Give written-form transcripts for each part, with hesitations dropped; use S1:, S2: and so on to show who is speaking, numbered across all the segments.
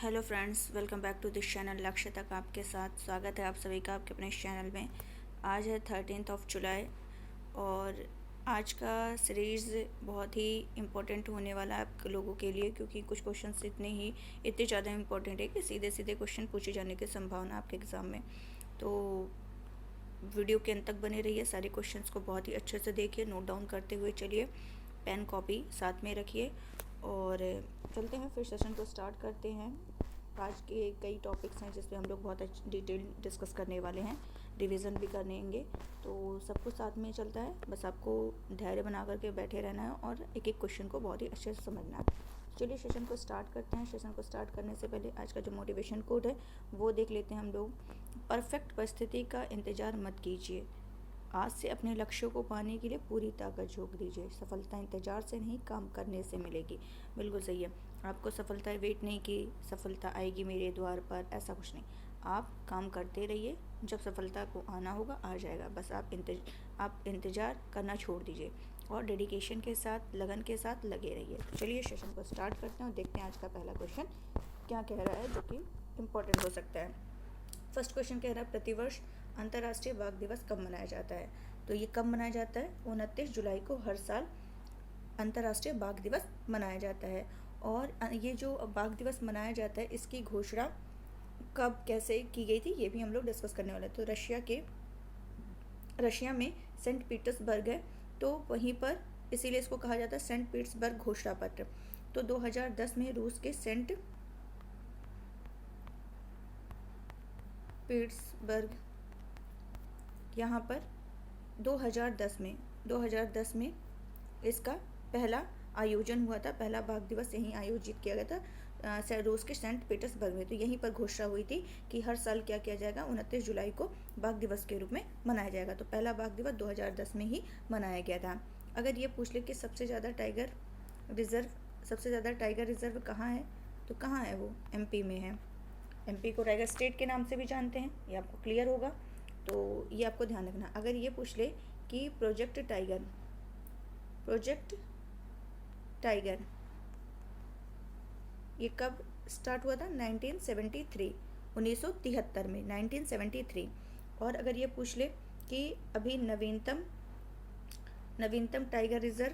S1: Hello friends, welcome back to this channel. लक्ष्य तक आपके साथ स्वागत है आप सभी का आपके अपने इस चैनल में। आज है 13 जुलाई और आज का सीरीज़ बहुत ही इम्पोर्टेंट होने वाला है आप लोगों के लिए, क्योंकि कुछ क्वेश्चंस इतने ज़्यादा इम्पोर्टेंट है कि सीधे सीधे क्वेश्चन पूछे जाने की संभावना आपके एग्ज़ाम में। तो वीडियो के अंत तक बने रहिए, सारे क्वेश्चंस को बहुत ही अच्छे से देखिए, नोट डाउन करते हुए चलिए, पेन कॉपी साथ में रखिए और चलते हैं फिर सेशन को स्टार्ट करते हैं। आज के कई टॉपिक्स हैं जिस पे हम लोग बहुत डिटेल डिस्कस करने वाले हैं, रिवीजन भी करेंगे, तो सब कुछ साथ में चलता है। बस आपको धैर्य बना करके बैठे रहना है और एक एक क्वेश्चन को बहुत ही अच्छे से समझना है। चलिए सेशन को स्टार्ट करते हैं। सेशन को स्टार्ट करने से पहले आज का जो मोटिवेशन कोड है वो देख लेते हैं हम लोग। परफेक्ट परिस्थिति का इंतज़ार मत कीजिए, आज से अपने लक्ष्यों को पाने के लिए पूरी ताकत झोंक दीजिए। सफलता इंतजार से नहीं, काम करने से मिलेगी। बिल्कुल सही है, आपको सफलता वेट नहीं की सफलता आएगी मेरे द्वार पर, ऐसा कुछ नहीं। आप काम करते रहिए, जब सफलता को आना होगा आ जाएगा। बस आप इंतज़ार करना छोड़ दीजिए और डेडिकेशन के साथ, लगन के साथ लगे रहिए। तो चलिए सेशन को स्टार्ट करते हैं और देखते हैं आज का पहला क्वेश्चन क्या कह रहा है, जो कि इम्पोर्टेंट हो सकता है। फर्स्ट क्वेश्चन कह रहा है, प्रतिवर्ष अंतर्राष्ट्रीय बाघ दिवस कब मनाया जाता है? तो ये कब मनाया जाता है? 29 जुलाई को हर साल अंतर्राष्ट्रीय बाघ दिवस मनाया जाता है। और ये जो बाघ दिवस मनाया जाता है इसकी घोषणा कब कैसे की गई थी ये भी हम लोग डिस्कस करने वाले हैं। तो रशिया में सेंट पीटर्सबर्ग है, तो वहीं पर इसीलिए इसको कहा जाता है सेंट पीटर्सबर्ग घोषणा पत्र। तो 2010 में रूस के सेंट पीटर्सबर्ग यहाँ पर 2010 में इसका पहला आयोजन हुआ था, पहला बाघ दिवस यहीं आयोजित किया गया था रूस के सेंट पीटर्सबर्ग में। तो यहीं पर घोषणा हुई थी कि हर साल क्या किया जाएगा, 29 जुलाई को बाघ दिवस के रूप में मनाया जाएगा। तो पहला बाघ दिवस 2010 में ही मनाया गया था। अगर ये पूछ ले कि सबसे ज़्यादा टाइगर रिजर्व कहाँ है, तो कहाँ है वो? एमपी में है। एमपी को टाइगर स्टेट के नाम से भी जानते हैं, ये आपको क्लियर होगा, तो ये आपको ध्यान रखना। अगर ये पूछ ले कि प्रोजेक्ट टाइगर ये कब स्टार्ट हुआ था? 1973 में 1973। और अगर ये पूछ ले कि अभी नवीनतम टाइगर रिजर्व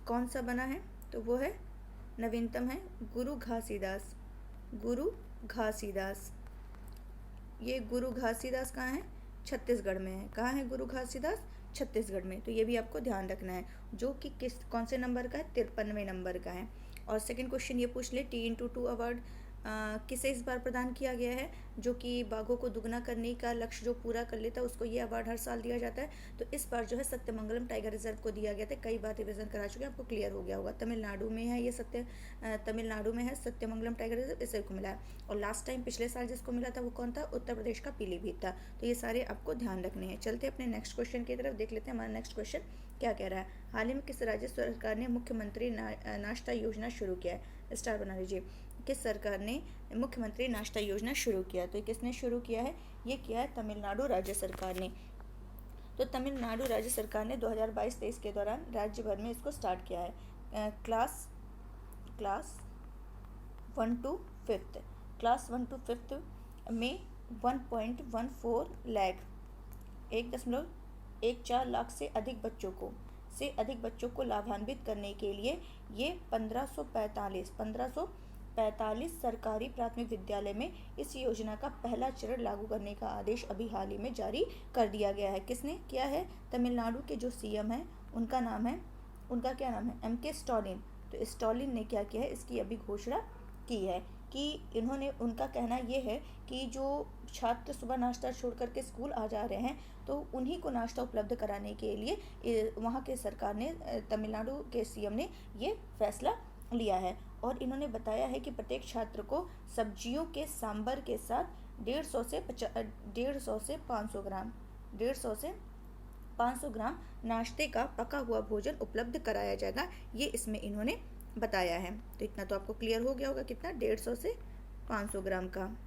S1: कौन सा बना है, तो वो है नवीनतम है गुरु घासीदास। ये गुरु घासीदास कहाँ है? छत्तीसगढ़ में है। कहाँ है गुरु घासीदास? छत्तीसगढ़ में। तो ये भी आपको ध्यान रखना है, जो कि कौन से नंबर का है? 53वें नंबर का है। और सेकंड क्वेश्चन ये पूछ ले, T/2 अवार्ड किसे इस बार प्रदान किया गया है? जो कि बाघों को दुगना करने का लक्ष्य जो पूरा कर लेता है उसको ये अवार्ड हर साल दिया जाता है। तो इस बार जो है सत्यमंगलम टाइगर रिजर्व को दिया गया था। कई बार रिविजन करा चुके हैं, आपको क्लियर हो गया होगा। तमिलनाडु में है ये सत्यमंगलम टाइगर रिजर्व, इसे को मिला है। और लास्ट टाइम पिछले साल जिसको मिला था वो कौन था? उत्तर प्रदेश का पीलीभीत था। तो ये सारे आपको ध्यान रखने हैं। चलते अपने नेक्स्ट क्वेश्चन की तरफ, देख लेते हैं हमारा नेक्स्ट क्वेश्चन क्या कह रहा है। हाल ही में किस राज्य सरकार ने मुख्यमंत्री नाश्ता योजना शुरू किया है? स्टार बना लीजिए। किस सरकार ने मुख्यमंत्री नाश्ता योजना शुरू किया? तो किसने शुरू किया है? ये किया है तमिलनाडु राज्य सरकार ने। तो तमिलनाडु राज्य सरकार ने 2022-23 के दौरान राज्य भर में इसको स्टार्ट किया है। क्लास 1 to 5th में 1.14 लाख 1.14 लाख से अधिक बच्चों को लाभान्वित करने के लिए ये 1545 सरकारी प्राथमिक विद्यालय में इस योजना का पहला चरण लागू करने का आदेश अभी हाल ही में जारी कर दिया गया है। किसने किया है? तमिलनाडु के जो सीएम हैं उनका क्या नाम है? MK Stalin. तो स्टालिन ने क्या किया है, इसकी अभी घोषणा की है कि उनका कहना ये है कि जो छात्र सुबह नाश्ता छोड़ करके स्कूल आ जा रहे हैं तो उन्हीं को नाश्ता उपलब्ध कराने के लिए वहाँ के सरकार ने, तमिलनाडु के सीएम ने ये फैसला लिया है। और इन्होंने बताया है कि प्रत्येक छात्र को सब्जियों के सांभर के साथ 150 से 500 ग्राम नाश्ते का पका हुआ भोजन उपलब्ध कराया जाएगा, ये इसमें इन्होंने बताया है। तो इतना तो आपको क्लियर हो गया होगा, कितना? 150 से 500 ग्राम का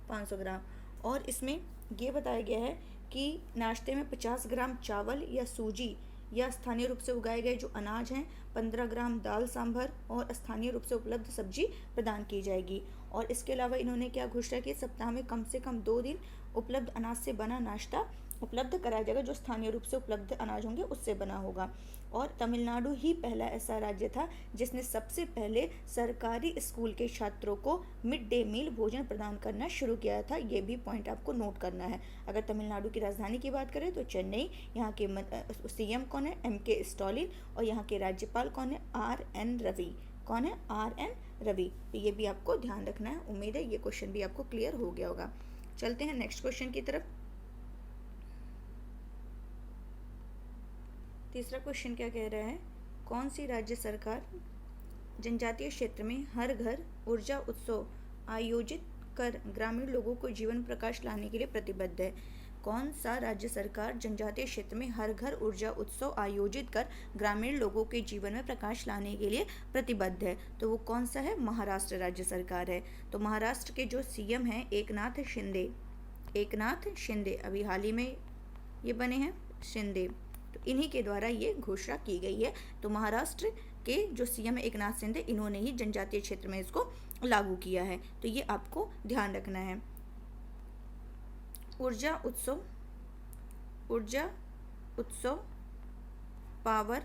S1: 500 ग्राम। और इसमें ये बताया गया है कि नाश्ते में 50 ग्राम चावल या सूजी या स्थानीय रूप से उगाए गए जो अनाज हैं 15 ग्राम दाल सांभर और स्थानीय रूप से उपलब्ध सब्जी प्रदान की जाएगी। और इसके अलावा इन्होंने क्या घोषणा की, सप्ताह में कम से कम 2 दिन उपलब्ध अनाज से बना नाश्ता उपलब्ध कराया जाएगा, जो स्थानीय रूप से उपलब्ध अनाज होंगे उससे बना होगा। और तमिलनाडु ही पहला ऐसा राज्य था जिसने सबसे पहले सरकारी स्कूल के छात्रों को मिड डे मील भोजन प्रदान करना शुरू किया था। ये भी पॉइंट आपको नोट करना है। अगर तमिलनाडु की राजधानी की बात करें तो चेन्नई, यहाँ के सीएम कौन है, MK स्टालिन, और यहाँ के राज्यपाल कौन है, RN रवि। कौन है, RN रवि। तो ये भी आपको ध्यान रखना है। उम्मीद है ये क्वेश्चन भी आपको क्लियर हो गया होगा। चलते हैं नेक्स्ट क्वेश्चन की तरफ। तीसरा क्वेश्चन क्या कह रहा है, कौन सी राज्य सरकार जनजातीय क्षेत्र में हर घर ऊर्जा उत्सव आयोजित कर ग्रामीण लोगों को जीवन प्रकाश लाने के लिए प्रतिबद्ध है। कौन सा राज्य सरकार जनजातीय क्षेत्र में हर घर ऊर्जा उत्सव आयोजित कर ग्रामीण लोगों के जीवन में प्रकाश लाने के लिए प्रतिबद्ध है? तो वो कौन सा है, महाराष्ट्र राज्य सरकार है। तो महाराष्ट्र के जो सीएम हैं एकनाथ शिंदे, अभी हाल ही में ये बने हैं शिंदे, तो इन्हीं के द्वारा ये घोषणा की गई है। तो महाराष्ट्र के जो सीएम एकनाथ शिंदे, इन्होंने ही जनजातीय क्षेत्र में इसको लागू किया है। तो ये आपको ध्यान रखना है। ऊर्जा उत्सव पावर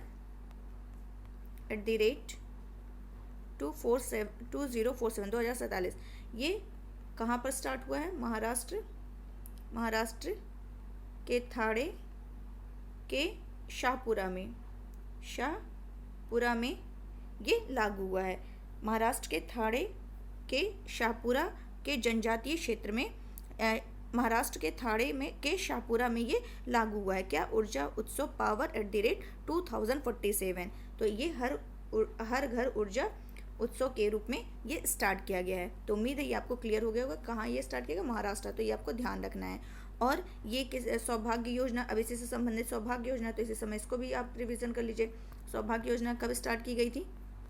S1: @2047 2047 ये कहाँ पर स्टार्ट हुआ है, महाराष्ट्र के थाड़े के शाहपुरा में ये लागू हुआ है। महाराष्ट्र के थाड़े के शाहपुरा के जनजातीय क्षेत्र में महाराष्ट्र के थाड़े में के शाहपुरा में ये लागू हुआ है। क्या, ऊर्जा उत्सव पावर @2047। तो ये हर घर ऊर्जा उत्सव के रूप में ये स्टार्ट किया गया है। तो उम्मीद है ये आपको क्लियर हो गया होगा। कहाँ ये स्टार्ट किया गया, महाराष्ट्र। तो ये आपको ध्यान रखना है। और ये किस सौभाग्य योजना, अब इसी से संबंधित सौभाग्य योजना, तो इसी समय इसको भी आप रिवीजन कर लीजिए। सौभाग्य योजना कब स्टार्ट की गई थी?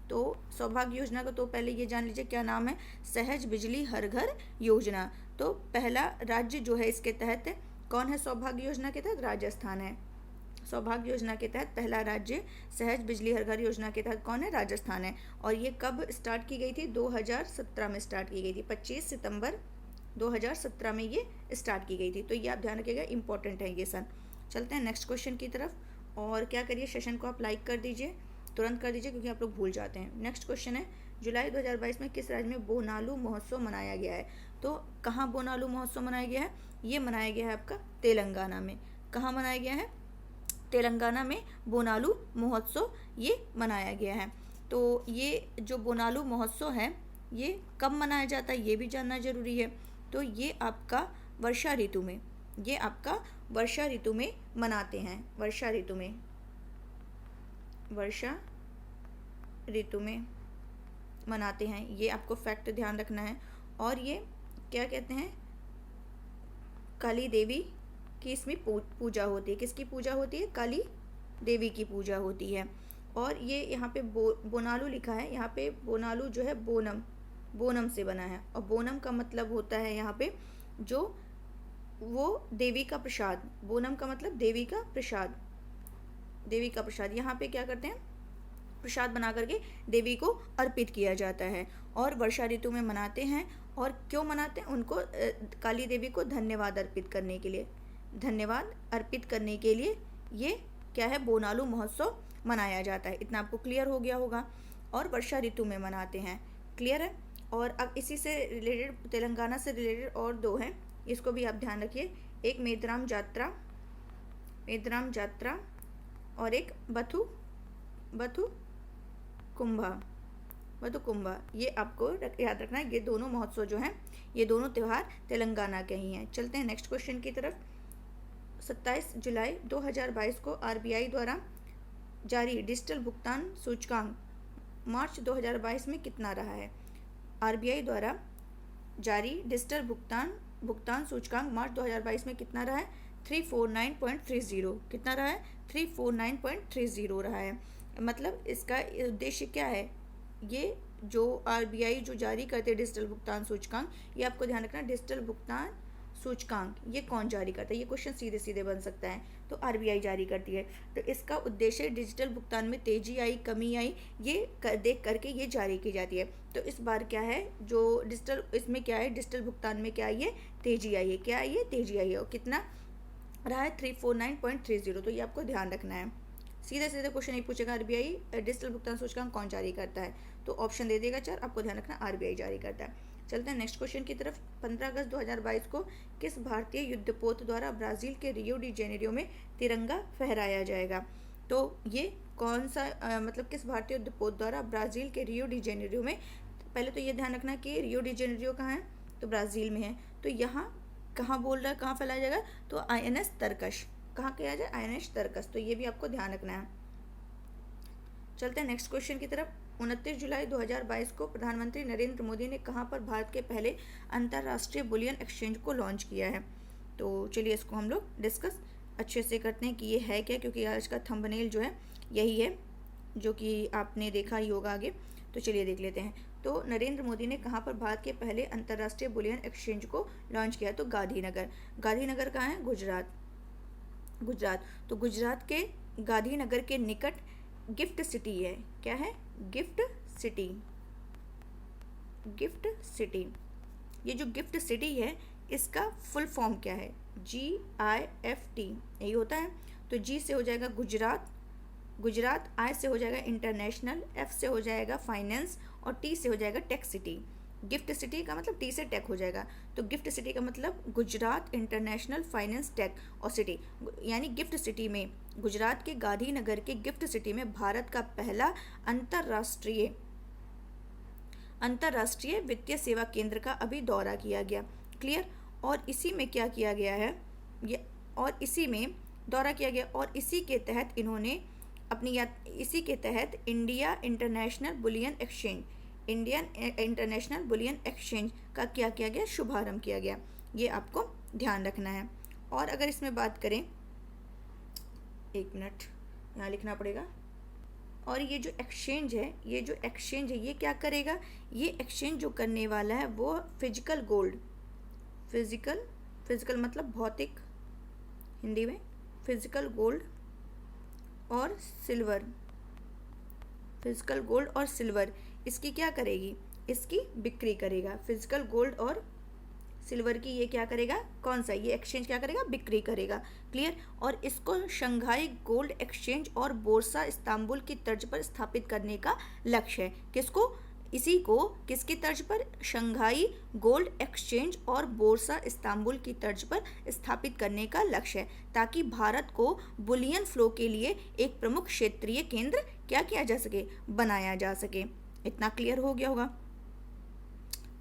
S1: तो सौभाग्य योजना का तो पहले ये जान लीजिए क्या नाम है, सहज बिजली हर घर योजना। तो पहला राज्य जो है इसके तहत कौन है, सौभाग्य योजना के तहत राजस्थान है। सौभाग्य योजना के तहत पहला राज्य सहज बिजली हर घर योजना के तहत कौन है, राजस्थान है। और ये कब स्टार्ट की गई थी, 2017 में स्टार्ट की गई थी। 25 सितंबर 2017 में ये स्टार्ट की गई थी। तो ये आप ध्यान रखिएगा, इंपॉर्टेंट है ये सन। चलते हैं नेक्स्ट क्वेश्चन की तरफ। और क्या करिए, सेशन को आप लाइक कर दीजिए, तुरंत कर दीजिए, क्योंकि आप लोग भूल जाते हैं। नेक्स्ट क्वेश्चन है, जुलाई 2022 में किस राज्य में बोनालू महोत्सव मनाया गया है? तो कहाँ बोनालू महोत्सव मनाया गया है? ये मनाया गया है आपका तेलंगाना में। कहाँ मनाया गया है? तेलंगाना में बोनालू महोत्सव ये मनाया गया है। तो ये जो बोनालू महोत्सव है ये कब मनाया जाता है ये भी जानना जरूरी है। तो ये आपका वर्षा ऋतु में मनाते हैं। वर्षा ऋतु में मनाते हैं, ये आपको फैक्ट ध्यान रखना है। और ये क्या कहते हैं, काली देवी की इसमें पूजा होती है। किसकी पूजा होती है? काली देवी की पूजा होती है। और ये यहाँ पे बोनालू लिखा है, यहाँ पे बोनालू जो है बोनम से बना है। और बोनम का मतलब होता है यहाँ पे जो वो देवी का प्रसाद। बोनम का मतलब देवी का प्रसाद। यहाँ पे क्या करते हैं, प्रसाद बना करके देवी को अर्पित किया जाता है। और वर्षा ऋतु में मनाते हैं। और क्यों मनाते हैं? उनको काली देवी को धन्यवाद अर्पित करने के लिए ये क्या है, बोनालू महोत्सव मनाया जाता है। इतना आपको क्लियर हो गया होगा। और वर्षा ऋतु में मनाते हैं, क्लियर है। और अब इसी से रिलेटेड, तेलंगाना से रिलेटेड और दो हैं, इसको भी आप ध्यान रखिए। एक मेदराम जात्रा और एक बथु कुंभा। ये आपको याद रखना है। ये दोनों महोत्सव जो हैं, ये दोनों त्यौहार तेलंगाना के ही हैं। चलते हैं नेक्स्ट क्वेश्चन की तरफ। 27 जुलाई 2022 को RBI द्वारा जारी डिजिटल भुगतान सूचकांक मार्च 2022 में कितना रहा है? RBI द्वारा जारी डिजिटल भुगतान सूचकांक मार्च 2022 में कितना रहा है? 349.30। कितना रहा है? 349.30 रहा है। मतलब इसका उद्देश्य क्या है? ये जो RBI जो जारी करते हैं डिजिटल भुगतान सूचकांक, ये आपको ध्यान रखना। डिजिटल भुगतान सूचकांक ये कौन जारी करता है? ये क्वेश्चन सीधे बन सकता है। तो आरबीआई जारी करती है। तो इसका उद्देश्य डिजिटल भुगतान में तेजी आई, कमी आई, ये देख करके ये जारी की जाती है। तो इस बार क्या है, जो डिजिटल इसमें क्या है, डिजिटल भुगतान में क्या आई है, तेजी आई है। क्या आई है, तेजी आई है। और कितना रहा है, 349.30। तो ये आपको ध्यान रखना है। सीधे सीधे क्वेश्चन नहीं पूछेगा आरबीआई डिजिटल भुगतान सूचकांक कौन जारी करता है, तो ऑप्शन दे देगा 4, आपको ध्यान रखना आरबीआई जारी करता है। चलते हैं नेक्स्ट क्वेश्चन की तरफ। 15 अगस्त 2022 को किस भारतीय युद्धपोत द्वारा ब्राज़ील के रियो डी जेनेरियो में तिरंगा फहराया जाएगा। तो ये कौन सा मतलब किस भारतीय युद्धपोत द्वारा ब्राज़ील के रियो डी जेनेरियो में, पहले तो ये ध्यान रखना कि रियो डी जेनेरियो कहाँ है, तो ब्राज़ील में है। तो यहाँ कहाँ बोल रहा है, कहाँ फैलाया जाएगा, तो INS तरकश, कहाँ किया जाए, INS तरकश। तो ये भी आपको ध्यान रखना है। चलते हैं नेक्स्ट क्वेश्चन की तरफ। 29 जुलाई 2022 को प्रधानमंत्री नरेंद्र मोदी ने कहाँ पर भारत के पहले अंतर्राष्ट्रीय बुलियन एक्सचेंज को लॉन्च किया है। तो चलिए इसको हम लोग डिस्कस अच्छे से करते हैं कि ये है क्या, क्योंकि आज का थंबनेल जो है यही है जो कि आपने देखा ही होगा आगे। तो चलिए देख लेते हैं। तो नरेंद्र मोदी ने कहाँ पर भारत के पहले अंतर्राष्ट्रीय बुलियन एक्सचेंज को लॉन्च किया, तो गांधीनगर। गांधीनगर कहाँ है, गुजरात। गुजरात, तो गुजरात के गांधीनगर के निकट गिफ्ट सिटी है। क्या है, गिफ्ट सिटी। गिफ्ट सिटी, ये जो गिफ्ट सिटी है इसका फुल फॉर्म क्या है, GIFT, यही होता है। तो G से हो जाएगा गुजरात, गुजरात, I से हो जाएगा इंटरनेशनल, F से हो जाएगा फाइनेंस और T से हो जाएगा टेक सिटी। गिफ्ट सिटी का मतलब T से टेक हो जाएगा। तो गिफ्ट सिटी का मतलब गुजरात इंटरनेशनल फाइनेंस टेक और सिटी, यानी गिफ्ट सिटी में, गुजरात के गांधीनगर के गिफ्ट सिटी में भारत का पहला अंतर्राष्ट्रीय वित्तीय सेवा केंद्र का अभी दौरा किया गया। क्लियर। और इसी में क्या किया गया है, ये और इसी में दौरा किया गया और इसी के तहत इन्होंने इसी के तहत इंडियन इंटरनेशनल बुलियन एक्सचेंज का क्या किया गया, शुभारंभ किया गया। ये आपको ध्यान रखना है। और अगर इसमें बात करें, एक मिनट यहाँ लिखना पड़ेगा। और ये जो एक्सचेंज है, ये क्या करेगा, ये एक्सचेंज जो करने वाला है वो फिजिकल गोल्ड, फिजिकल मतलब भौतिक, हिंदी में फिजिकल गोल्ड और सिल्वर, फिजिकल गोल्ड और सिल्वर, इसकी क्या करेगी, इसकी बिक्री करेगा। फिजिकल गोल्ड और सिल्वर की ये क्या करेगा, कौन सा, ये एक्सचेंज क्या करेगा, बिक्री करेगा। क्लियर। और इसको शंघाई गोल्ड एक्सचेंज और बोर्सा इस्तांबुल की तर्ज पर स्थापित करने का लक्ष्य है। किसको, इसी को किसकी तर्ज पर, शंघाई गोल्ड एक्सचेंज और बोर्सा इस्तांबुल की तर्ज पर स्थापित करने का लक्ष्य है, ताकि भारत को बुलियन फ्लो के लिए एक प्रमुख क्षेत्रीय केंद्र क्या किया जा सके, बनाया जा सके। इतना क्लियर हो गया होगा।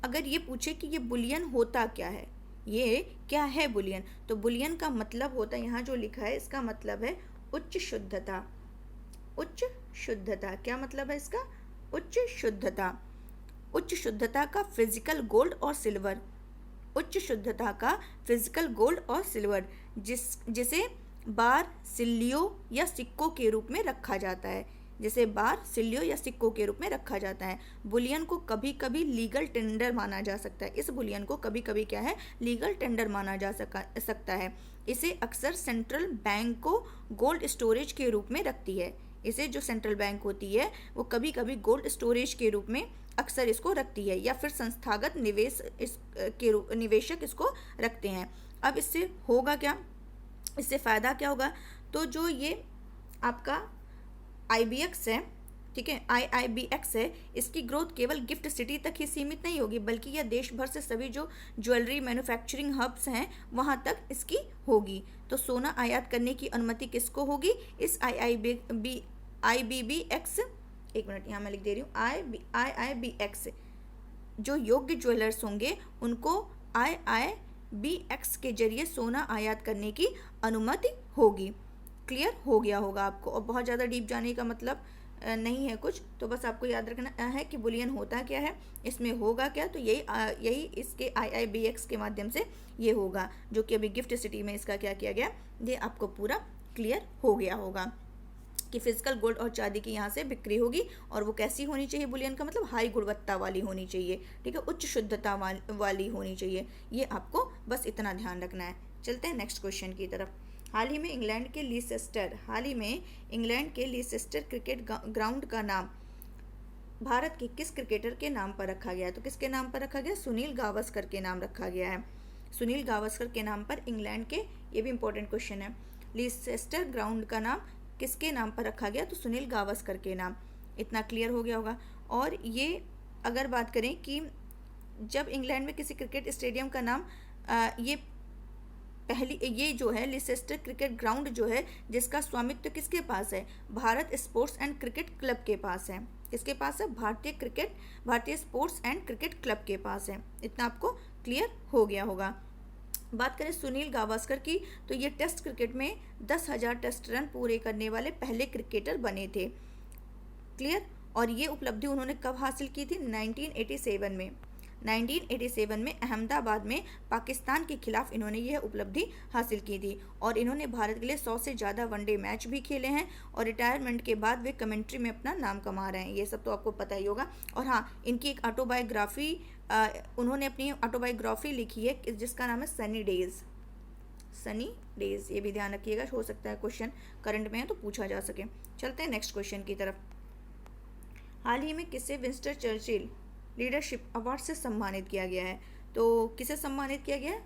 S1: अगर ये पूछे कि ये बुलियन होता क्या है, ये क्या है बुलियन, तो बुलियन का मतलब होता है, यहाँ जो लिखा है इसका मतलब है उच्च शुद्धता। उच्च शुद्धता, क्या मतलब है इसका, उच्च शुद्धता। उच्च शुद्धता का फिजिकल गोल्ड और सिल्वर, उच्च शुद्धता का फिजिकल गोल्ड और सिल्वर, जिसे बार, सिल्लियों या सिक्कों के रूप में रखा जाता है, जिसे बार, सिल्लियों या सिक्कों के रूप में रखा जाता है। बुलियन को कभी कभी लीगल टेंडर माना जा सकता है। इस बुलियन को कभी कभी क्या है, लीगल टेंडर माना जा सकता है। इसे अक्सर सेंट्रल बैंक को गोल्ड स्टोरेज के रूप में रखती है। इसे जो सेंट्रल बैंक होती है वो कभी कभी गोल्ड स्टोरेज के रूप में अक्सर इसको रखती है, या फिर संस्थागत निवेशक इसको रखते हैं। अब इससे होगा क्या, इससे फ़ायदा क्या होगा, तो जो ये आपका IBX है, ठीक है, IIBX है, इसकी ग्रोथ केवल गिफ्ट सिटी तक ही सीमित नहीं होगी, बल्कि यह देश भर से सभी जो ज्वेलरी मैन्युफैक्चरिंग हब्स हैं वहाँ तक इसकी होगी। तो सोना आयात करने की अनुमति किसको होगी, इस IBBX, एक मिनट यहाँ मैं लिख दे रही हूँ, IIBX, जो योग्य ज्वेलर्स होंगे उनको IIBX के जरिए सोना आयात करने की अनुमति होगी। क्लियर हो गया होगा आपको। और बहुत ज़्यादा डीप जाने का मतलब नहीं है कुछ, तो बस आपको याद रखना है कि बुलियन होता क्या है, इसमें होगा क्या, तो यही इसके IIBX के माध्यम से ये होगा, जो कि अभी गिफ्ट सिटी में इसका क्या किया गया, ये आपको पूरा क्लियर हो गया होगा कि फिजिकल गोल्ड और चांदी की यहाँ से बिक्री होगी। और वो कैसी होनी चाहिए, बुलियन का मतलब हाई गुणवत्ता वाली होनी चाहिए, ठीक है, उच्च शुद्धता वाली होनी चाहिए। ये आपको बस इतना ध्यान रखना है। चलते हैं नेक्स्ट क्वेश्चन की तरफ। हाल ही में इंग्लैंड के लीसेस्टर क्रिकेट ग्राउंड का नाम भारत के किस क्रिकेटर के नाम पर रखा गया है? तो किसके नाम पर रखा गया? सुनील गावस्कर के नाम रखा गया है। सुनील गावस्कर के नाम पर इंग्लैंड के, ये भी इंपॉर्टेंट क्वेश्चन है, लीसेस्टर ग्राउंड का नाम किसके नाम पर रखा गया? तो सुनील गावस्कर के नाम। इतना क्लियर हो गया होगा। और ये अगर बात करें कि जब इंग्लैंड में किसी क्रिकेट स्टेडियम का नाम ये जो है लीसेस्टर क्रिकेट ग्राउंड जो है, जिसका स्वामित्व किसके पास है? Bharat sports and cricket club के पास है। किसके पास है? भारतीय स्पोर्ट्स एंड क्रिकेट क्लब के पास है। इतना आपको क्लियर हो गया होगा। बात करें सुनील गावस्कर की, तो ये टेस्ट क्रिकेट में 10,000 टेस्ट रन पूरे करने वाले पहले क्रिकेटर बने थे। क्लियर। और ये उपलब्धि उन्होंने कब हासिल की थी? 1987 में। 1987 में अहमदाबाद में पाकिस्तान के खिलाफ इन्होंने यह उपलब्धि हासिल की थी। और इन्होंने भारत के लिए 100 से ज़्यादा वनडे मैच भी खेले हैं। और रिटायरमेंट के बाद वे कमेंट्री में अपना नाम कमा रहे हैं। ये सब तो आपको पता ही होगा। और हाँ, इनकी एक ऑटोबायोग्राफी, उन्होंने अपनी ऑटोबायोग्राफी लिखी है जिसका नाम है सनी डेज। ये भी ध्यान रखिएगा, हो सकता है क्वेश्चन करंट में है तो पूछा जा सके। चलते हैं नेक्स्ट क्वेश्चन की तरफ। हाल ही में किसे विंस्टन चर्चिल लीडरशिप अवार्ड से सम्मानित किया गया है? तो किसे सम्मानित किया गया है?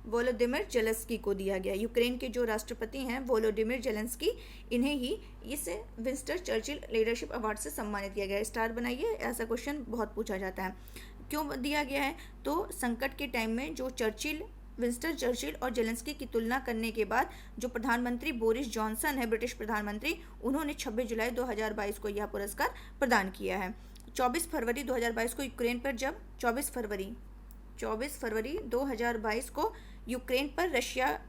S1: वोलोदिमिर जेलेंस्की को दिया गया। यूक्रेन के जो राष्ट्रपति हैं वोलोदिमिर जेलेंस्की, इन्हें ही इसे विंस्टन चर्चिल लीडरशिप अवार्ड से सम्मानित किया गया है। स्टार बनाइए, ऐसा क्वेश्चन बहुत पूछा जाता है। क्यों दिया गया है? तो संकट के टाइम में जो विंस्टन चर्चिल और जेलेंस्की की तुलना करने के बाद जो प्रधानमंत्री बोरिस जॉनसन है, ब्रिटिश प्रधानमंत्री, उन्होंने 26 जुलाई 2022 को यह पुरस्कार प्रदान किया है। 24 फरवरी 2022 को यूक्रेन पर जब 24 फरवरी 2022 को यूक्रेन पर रशिया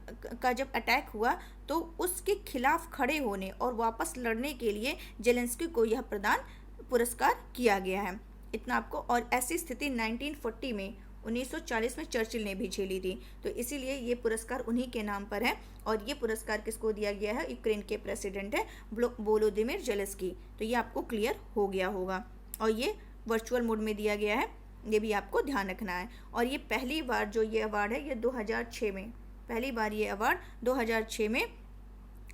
S1: का जब अटैक हुआ, तो उसके खिलाफ खड़े होने और वापस लड़ने के लिए जेलेंस्की को यह पुरस्कार किया गया है। इतना आपको। और ऐसी स्थिति 1940 में चर्चिल ने भी झेली थी। तो इसीलिए ये पुरस्कार उन्हीं के नाम पर है। और ये पुरस्कार किसको दिया गया है? यूक्रेन के प्रेसिडेंट है वोलोदिमिर जेलेंस्की। तो ये आपको क्लियर हो गया होगा। और ये वर्चुअल मोड में दिया गया है, ये भी आपको ध्यान रखना है। और ये पहली बार जो ये अवार्ड है, ये 2006 में, पहली बार ये अवार्ड 2006 में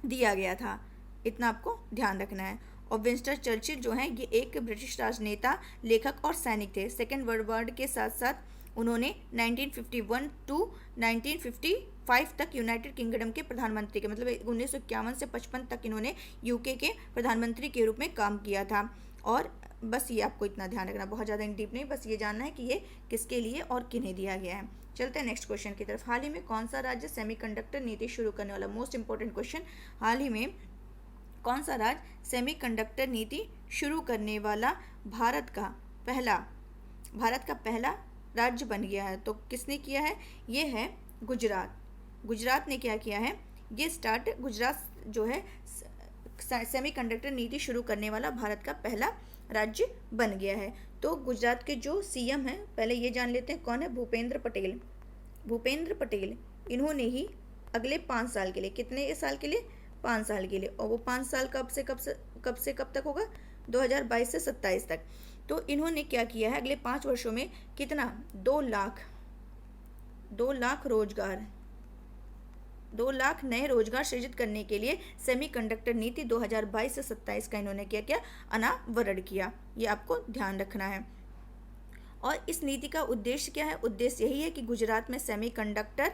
S1: दिया गया था। इतना आपको ध्यान रखना है। और विंस्टन चर्चिल जो हैं, ये एक ब्रिटिश राजनेता, लेखक और सैनिक थे। सेकेंड वर्ल्ड वॉर के साथ साथ उन्होंने 1951 टू 1955 तक यूनाइटेड किंगडम के प्रधानमंत्री के, मतलब 1951 से 55 तक इन्होंने यूके के प्रधानमंत्री के रूप में काम किया था। और बस ये आपको इतना ध्यान रखना, बहुत ज़्यादा डीप नहीं, बस ये जानना है कि ये किसके लिए और किन्हें दिया गया है। चलते हैं नेक्स्ट क्वेश्चन की तरफ। हाल ही में कौन सा राज्य सेमीकंडक्टर नीति शुरू करने वाला? Most important question. हाल ही में कौन सा राज्य सेमीकंडक्टर नीति शुरू करने वाला भारत का पहला राज्य बन गया है? तो किसने किया है? ये है गुजरात ने क्या किया है? ये गुजरात जो है सेमीकंडक्टर नीति शुरू करने वाला भारत का पहला राज्य बन गया है। तो गुजरात के जो सीएम हैं, पहले ये जान लेते हैं कौन है? भूपेंद्र पटेल। इन्होंने ही अगले 5 साल के लिए, कितने साल के लिए? 5 साल के लिए। और वो 5 साल कब से कब तक होगा? 2022 से 27 तक। तो इन्होंने क्या किया है? अगले 5 वर्षों में कितना? 2 लाख नए रोजगार सृजित करने के लिए सेमीकंडक्टर नीति 2022 से 27 का इन्होंने क्या अनावरण किया। ये आपको ध्यान रखना है। और इस नीति का उद्देश्य क्या है? उद्देश्य यही है कि गुजरात में semiconductor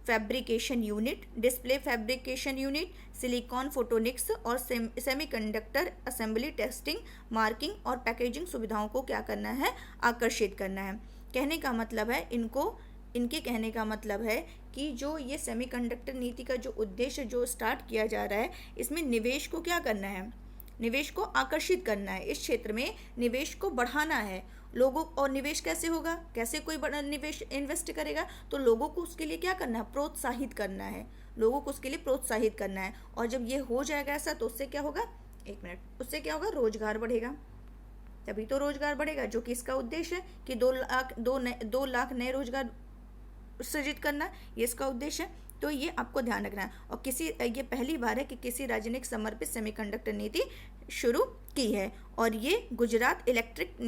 S1: fabrication unit, display fabrication unit, silicon photonics और सेमीकंडक्टर असेंबली, टेस्टिंग, मार्किंग और पैकेजिंग सुविधाओं को क्या करना है? आकर्षित करना है। कहने का मतलब है इनके कहने का मतलब है कि जो ये सेमीकंडक्टर नीति का जो उद्देश्य जो स्टार्ट किया जा रहा है, इसमें निवेश को क्या करना है? निवेश को आकर्षित करना है। इस क्षेत्र में निवेश को बढ़ाना है लोगों। और निवेश कैसे होगा? कैसे कोई बड़ा निवेश इन्वेस्ट करेगा? तो लोगों को उसके लिए क्या करना है? प्रोत्साहित करना है। लोगों को उसके लिए प्रोत्साहित करना है। और जब ये हो जाएगा ऐसा, तो उससे क्या होगा? उससे क्या होगा? रोजगार बढ़ेगा। तभी तो रोजगार बढ़ेगा, जो कि इसका उद्देश्य है कि 2 लाख नए रोजगार सृजित करना, ये इसका उद्देश्य है। तो ये आपको ध्यान रखना है। और ये पहली बार है कि किसी राज्य ने समर्पित सेमीकंडक्टर नीति शुरू की है। और ये गुजरात इलेक्ट्रॉनिक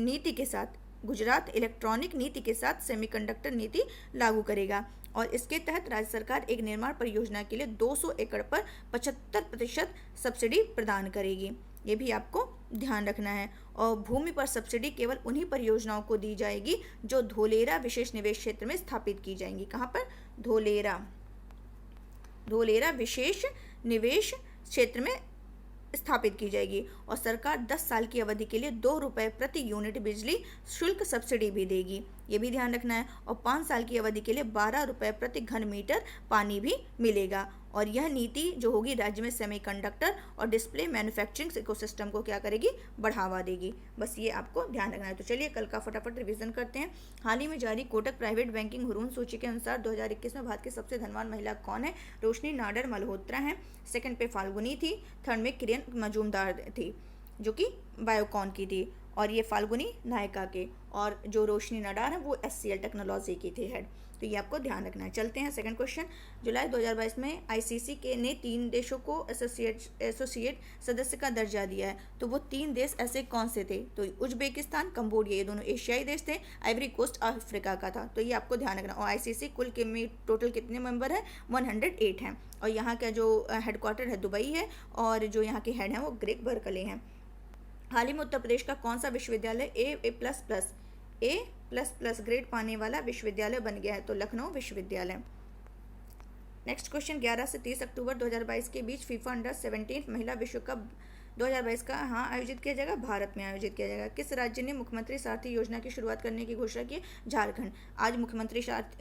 S1: नीति के साथ सेमीकंडक्टर नीति लागू करेगा। और इसके तहत राज्य सरकार एक निर्माण परियोजना के लिए 200 एकड़ पर 75% सब्सिडी प्रदान करेगी। ये भी आपको ध्यान रखना है। और भूमि पर सब्सिडी केवल उन्हीं परियोजनाओं को दी जाएगी जो धोलेरा विशेष निवेश क्षेत्र में स्थापित की जाएंगी। कहाँ पर? धोलेरा विशेष निवेश क्षेत्र में स्थापित की जाएगी। और सरकार 10 साल की अवधि के लिए 2 रुपये प्रति यूनिट बिजली शुल्क सब्सिडी भी देगी। ये भी ध्यान रखना है। और 5 साल की अवधि के लिए 12 रुपये प्रति घन मीटर पानी भी मिलेगा। और यह नीति जो होगी राज्य में सेमीकंडक्टर और डिस्प्ले मैन्युफैक्चरिंग इकोसिस्टम को क्या करेगी? बढ़ावा देगी। बस ये आपको ध्यान रखना है। तो चलिए कल का फटाफट रिवीजन करते हैं। हाल ही में जारी कोटक प्राइवेट बैंकिंग हुरून सूची के अनुसार 2021 में भारत की सबसे धनवान महिला कौन है? रोशनी नाडर मल्होत्रा हैं। सेकंड पे फाल्गुनी थी। थर्ड में किरण मजूमदार थी जो कि बायोकॉन की थी। और ये फाल्गुनी नायका के, और जो रोशनी नाडार है वो SCL टेक्नोलॉजी की थी हेड। तो ये आपको ध्यान रखना है। चलते हैं सेकंड क्वेश्चन। जुलाई 2022 में ICC के ने 3 देशों को एसोसिएट सदस्य का दर्जा दिया है। तो वो 3 देश ऐसे कौन से थे? तो उज्बेकिस्तान, कंबोडिया, ये दोनों एशियाई देश थे। आइवरी कोस्ट अफ्रीका का था। तो ये आपको ध्यान रखना। और ICC कुल के में टोटल कितने मेंबर हैं? 108 हैं। और यहाँ का जो हेडक्वार्टर है दुबई है, और जो यहाँ के हेड हैं वो ग्रेग बर्कले हैं। हाल ही में उत्तर प्रदेश का कौन सा विश्वविद्यालय A++ ग्रेड पाने वाला विश्वविद्यालय बन गया है? तो लखनऊ विश्वविद्यालय। Next question. 11 से 30 अक्टूबर 2022 के बीच फीफा अंडर-17 महिला विश्व कप 2022 का आयोजित किया जाएगा? भारत में आयोजित किया जाएगा। किस राज्य ने मुख्यमंत्री सारथी योजना की शुरुआत करने की घोषणा की? झारखंड। आज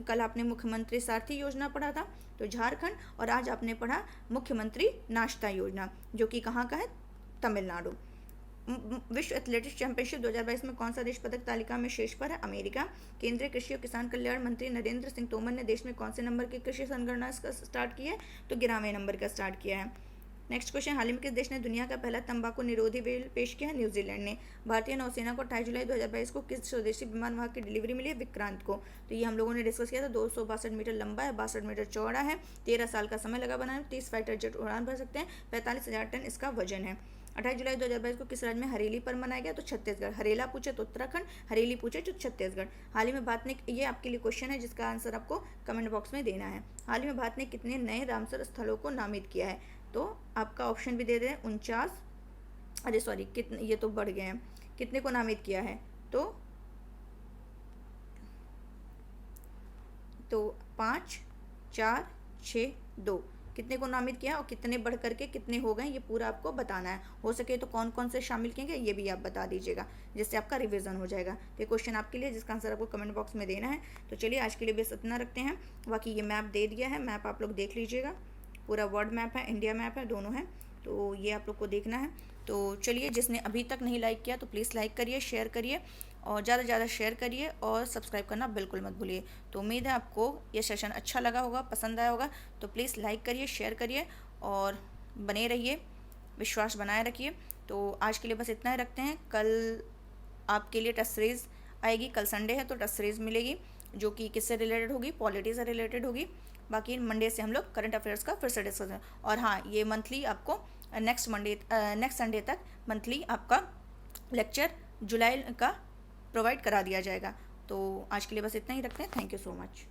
S1: कल आपने मुख्यमंत्री सारथी योजना पढ़ा था, तो झारखंड। और आज आपने पढ़ा मुख्यमंत्री नाश्ता योजना, जो कि कहाँ का है? तमिलनाडु। विश्व एथलेटिक्स चैंपियनशिप 2022 में कौन सा देश पदक तालिका में शीर्ष पर है? अमेरिका। केंद्रीय कृषि और किसान कल्याण मंत्री नरेंद्र सिंह तोमर ने देश में कौन से नंबर की कृषि संगणना स्टार्ट की है? तो 11वें नंबर का स्टार्ट किया है। Next question. हाल ही में किस देश ने दुनिया का पहला तंबाकू निरोधी बिल पेश किया है? न्यूजीलैंड ने। भारतीय नौसेना को 28 जुलाई 2022 को किस स्वदेशी विमान वाहक की डिलीवरी मिली है? विक्रांत को। तो ये हम लोगों ने डिस्कस किया था। 262 मीटर लंबा है, 62 मीटर चौड़ा है, 13 साल का समय लगा बनाने में, 30 फाइटर जेट उड़ान भर सकते हैं, 45,000 टन इसका वजन है। 28 जुलाई 2022 को किस राज्य में हरेली पर्व मनाया गया? तो छत्तीसगढ़। हरेला पूछे तो उत्तराखंड, हरेली पूछे तो छत्तीसगढ़। हाल ही में भारत ने, ये आपके लिए क्वेश्चन है जिसका आंसर आपको कमेंट बॉक्स में देना है। हाल ही में भारत ने कितने नए रामसर स्थलों को नामित किया है? तो आपका ऑप्शन भी दे रहे हैं 49, अरे सॉरी कितने, ये तो बढ़ गए हैं। कितने को नामित किया है? तो 5, 4, 6, 2 कितने को नामित किया और कितने बढ़ करके कितने हो गए, ये पूरा आपको बताना है। हो सके तो कौन कौन से शामिल किएंगे ये भी आप बता दीजिएगा, जिससे आपका रिवीजन हो जाएगा। तो ये क्वेश्चन आपके लिए जिसका आंसर आपको कमेंट बॉक्स में देना है। तो चलिए आज के लिए बस इतना रखते हैं। बाकी ये मैप दे दिया है, मैप आप लोग देख लीजिएगा। पूरा वर्ल्ड मैप है, इंडिया मैप है, दोनों है। तो ये आप लोग को देखना है। तो चलिए, जिसने अभी तक नहीं लाइक किया तो प्लीज़ लाइक करिए, शेयर करिए और ज़्यादा से ज़्यादा शेयर करिए और सब्सक्राइब करना बिल्कुल मत भूलिए। तो उम्मीद है आपको ये सेशन अच्छा लगा होगा, पसंद आया होगा। तो प्लीज़ लाइक करिए, शेयर करिए और बने रहिए, विश्वास बनाए रखिए। तो आज के लिए बस इतना ही रखते हैं। कल आपके लिए टेस्ट सीरीज़ आएगी। कल संडे है तो टेस्ट सीरीज़ मिलेगी, जो कि किससे रिलेटेड होगी? पॉलिटी से रिलेटेड होगी। बाकी मंडे से हम लोग करंट अफेयर्स का फिर से डिस्कस करें। और हाँ, ये मंथली आपको नेक्स्ट संडे तक मंथली आपका लेक्चर जुलाई का प्रोवाइड करा दिया जाएगा। तो आज के लिए बस इतना ही रखते हैं। Thank you so much.